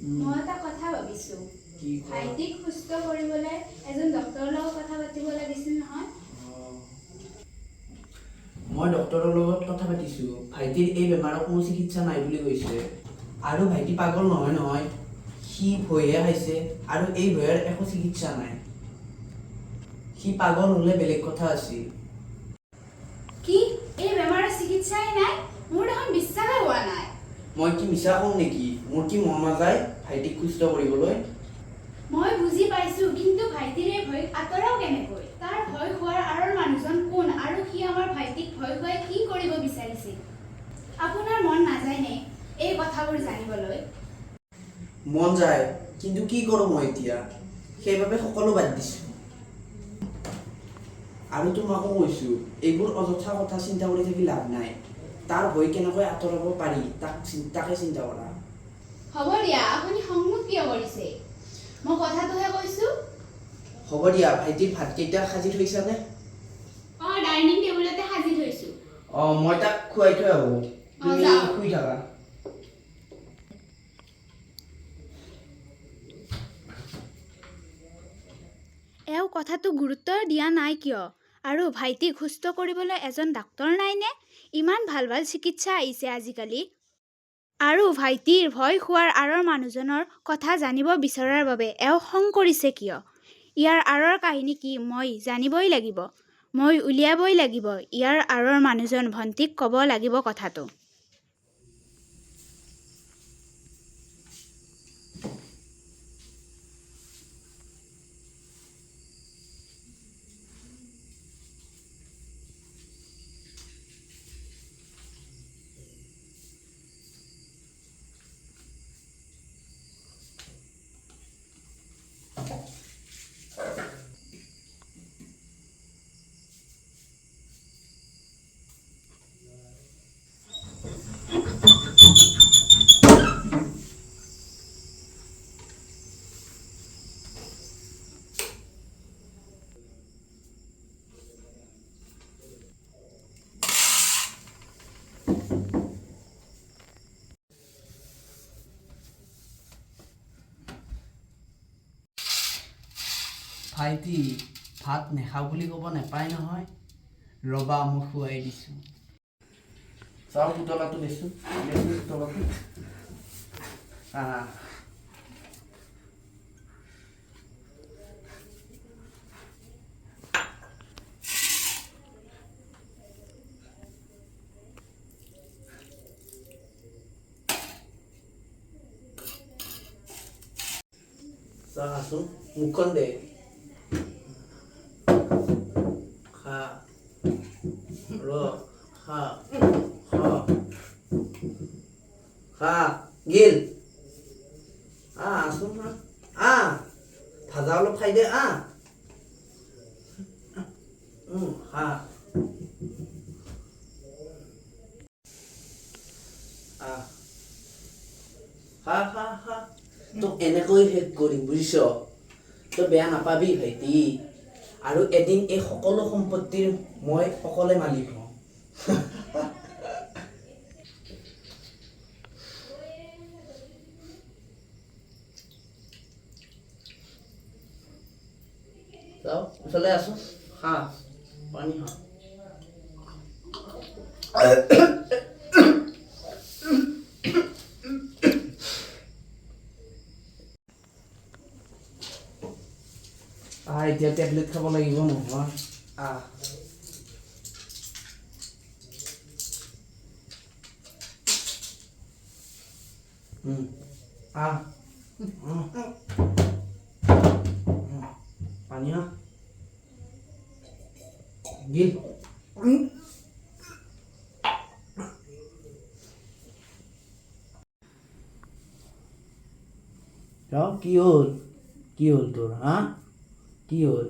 মই এটা কথা ভাবিছো ভাইটিক সুস্থ কৰিবলৈ এজন ডক্টৰৰ লগত কথা পাতিব লাগিছিল নহয়। মই ডক্টৰৰ লগত কথা পাতিছো। ভাইটিৰ এই বেমাৰৰ কোনো চিকিৎসা নাই বুলি কৈছে। আৰু ভাইটি পাগল নহয় নহয়, সি ভয়হে খাইছে আৰু এই ভয়ৰ একো চিকিৎসা নাই। সি পাগল হ'লে বেলেগ কথা আছিল। কি এই বেমাৰৰ চিকিৎসাই নাই? মোৰ দেখোন বিশ্বাসে হোৱা নাই। মই কি মিছা কওঁ নেকি? মোৰ কি মন নাযায় ভাইটিক সুস্থ কৰিবলৈ? মই বুজি পাইছো, কিন্তু ভাইটিৰ এই ভয় আঁতৰাও কেনেকৈ? তাৰ ভয় খোৱাৰ আঁৰৰ মানুহজন কোন আৰু সি আমাৰ ভাইটিক ভয় খুৱাই কি কৰিব বিচাৰিছিল? আপোনাৰ মন নাযায়নে এই কথাবোৰ জানিবলৈ? মন যায়, কিন্তু কি কৰোঁ মই এতিয়া? সেইবাবে সকলো বাদ দিছোঁ। আৰু তোমাকো কৈছো, এইবোৰ অযথা কথা চিন্তা কৰি থাকি লাভ নাই। তাৰ ভয় কেনেকৈ আঁতৰাব পাৰি তাকে চিন্তা কৰা। হ'ব দিয়া, আপুনি সংমুখ কিয় কৰিছে? মই কথাটোহে কৈছো। হ'ব দিয়া, ভাইটিৰ ভাতকেইটা সাজি থৈছানে? ডাইনিং টেবুলতে সাজি থৈছো। মই তাক খুৱাই থৈ আহোঁ। তুমি শুই থাকা। এওঁ কথাটো গুৰুত্ব দিয়া নাই কিয়? আৰু ভাইটিক সুস্থ কৰিবলৈ এজন ডাক্তৰ নাইনে? ইমান ভাল ভাল চিকিৎসা আহিছে আজিকালি। আৰু ভাইটিৰ ভয় খোৱাৰ আঁৰৰ মানুহজনৰ কথা জানিব বিচৰাৰ বাবে এওঁ খং কৰিছে কিয়? ইয়াৰ আঁৰৰ কাহিনী কি মই জানিবই লাগিব। মই উলিয়াবই লাগিব। ইয়াৰ আঁৰৰ মানুহজন ভণ্টিক ক'ব লাগিব কথাটো। ভাইটি, ভাত নেখাওঁ বুলি ক'ব নাপায় নহয়। ৰবা, মই খুৱাই দিছোঁ। চাওঁ পুতলাটো দেচোন, পুতলাটো। চাচোন, মুখখন দে। খা খা খা খা গিল আছোন ভাজা অলপ খাই দে খা খা খা খা তোক এনেকৈ শেষ কৰিম বুজিছ? তই বেয়া নাপাবি ভাইটি। আৰু এদিন এই সকলো সম্পত্তিৰ মই অকলে মালিক হওঁ। যাও ওচৰলৈ আছো, খা পানী খা। এতিয়া টেবলেট খাব লাগিব নহয়। পানী গিল। কি হ'ল? কি হ'ল তোৰ? কি হ'ল?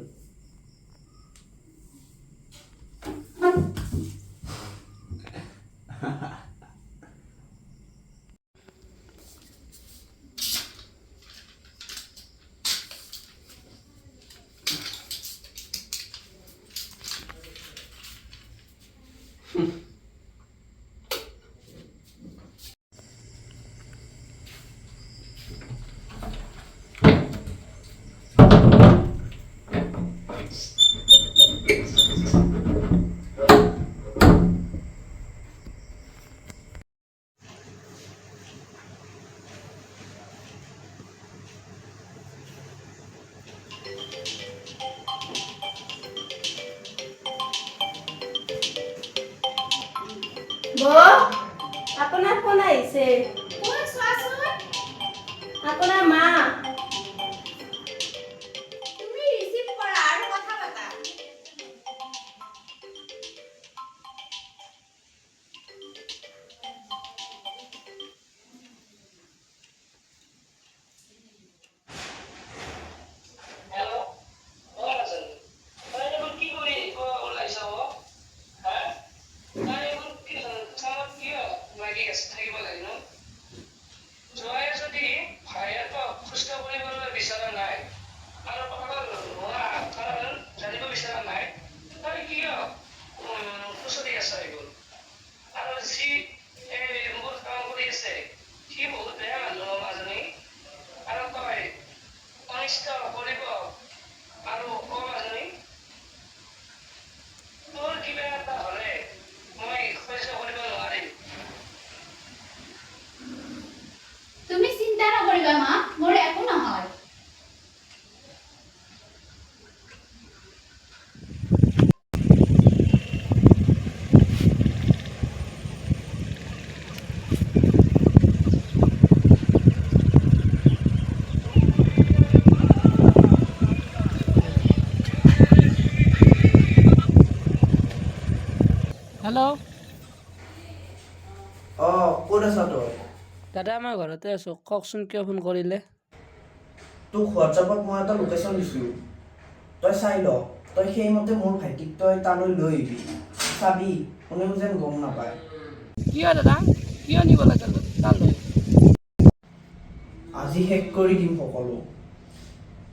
আপোনাৰ ফোন আহিছে। কোন চোৱাচোন? আপোনাৰ মা। তুমি ৰিচিভ কৰা আৰু কথা পাতা। তুমি চিন্তা নকৰিবা মা, মোৰ একো নহয়। হেল্ল' ক'ত আছ তই? দাদা মই ঘৰতে আছোঁ, কওকচোন কিয় ফোন কৰিলে? তোক হোৱাটছআপত মই এটা লোকেশ্যন দিছোঁ, তই চাই ল। তই সেইমতে মোৰ ভাইটিক তই তালৈ লৈ আহিবি, চাবি কোনেও যেন গম নাপায়। কিয় দাদা, কিয় নিব লাগে তালৈ? আজি শেষ কৰি দিম সকলো।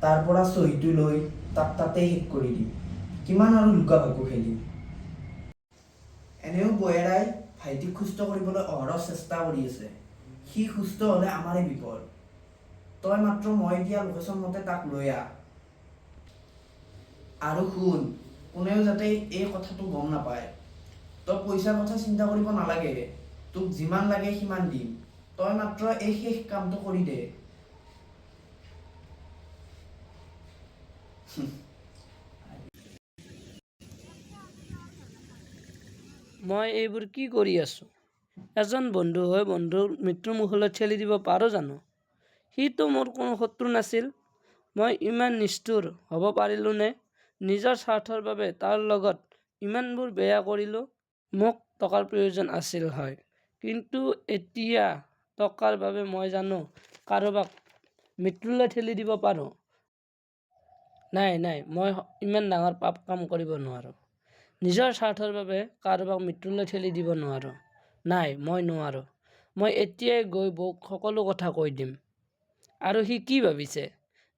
তাৰ পৰা চহীটো লৈ তাক তাতেই শেষ কৰি দিম। কিমান আৰু লুকা ভাকু খেলিম। এনেও বয়েৰাই ভাইটিক সুস্থ কৰিবলৈ অহৰহ চেষ্টা কৰি আছে। সি সুস্থ হ'লে আমাৰে বিপদ। তই মাত্ৰ মই দিয়া লোকেশ্যন মতে তাক লৈ আহ। আৰু শুন, কোনেও যাতে এই কথাটো গম নাপায়। তই পইচাৰ কথা চিন্তা কৰিব নালাগে, তোক যিমান লাগে সিমান দিম। তই মাত্ৰ এই শেষ কামটো কৰি দে। মই এইবোৰ কি কৰি আছোঁ? এজন বন্ধু হৈ বন্ধুৰ মৃত্যুৰ মুখলৈ ঠেলি দিব পাৰোঁ জানো? সিটো মোৰ কোনো শত্ৰু নাছিল। মই ইমান নিষ্ঠুৰ হ'ব পাৰিলোঁনে? নিজৰ স্বাৰ্থৰ বাবে তাৰ লগত ইমানবোৰ বেয়া কৰিলোঁ। মোক টকাৰ প্ৰয়োজন আছিল হয়, কিন্তু এতিয়া টকাৰ বাবে মই জানো কাৰোবাক মৃত্যুলৈ ঠেলি দিব পাৰোঁ? নাই, মই ইমান ডাঙৰ পাপ কাম কৰিব নোৱাৰোঁ। নিজৰ স্বাৰ্থৰ বাবে কাৰোবাক মৃত্যুলৈ ঠেলি দিব নোৱাৰোঁ। নাই, মই নোৱাৰোঁ। মই এতিয়াই গৈ বৌক সকলো কথা কৈ দিম। আৰু সি কি ভাবিছে?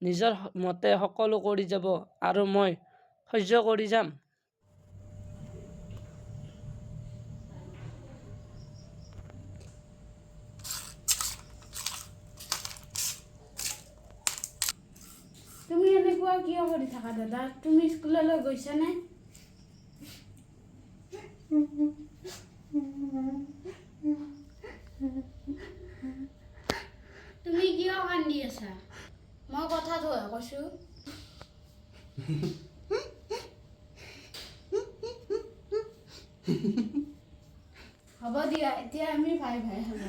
নিজৰ মতে সকলো কৰি যাব আৰু মই সহ্য কৰি যাম? তুমি এনেকুৱা কিয় কৰি থাকা দাদা? তুমি স্কুললৈ গৈছানে? তুমি কিয় কান্দি আছা? মই কথাটোহে কৈছোঁ। হ'ব দিয়া, এতিয়া আমি ভাই ভাই হ'ব।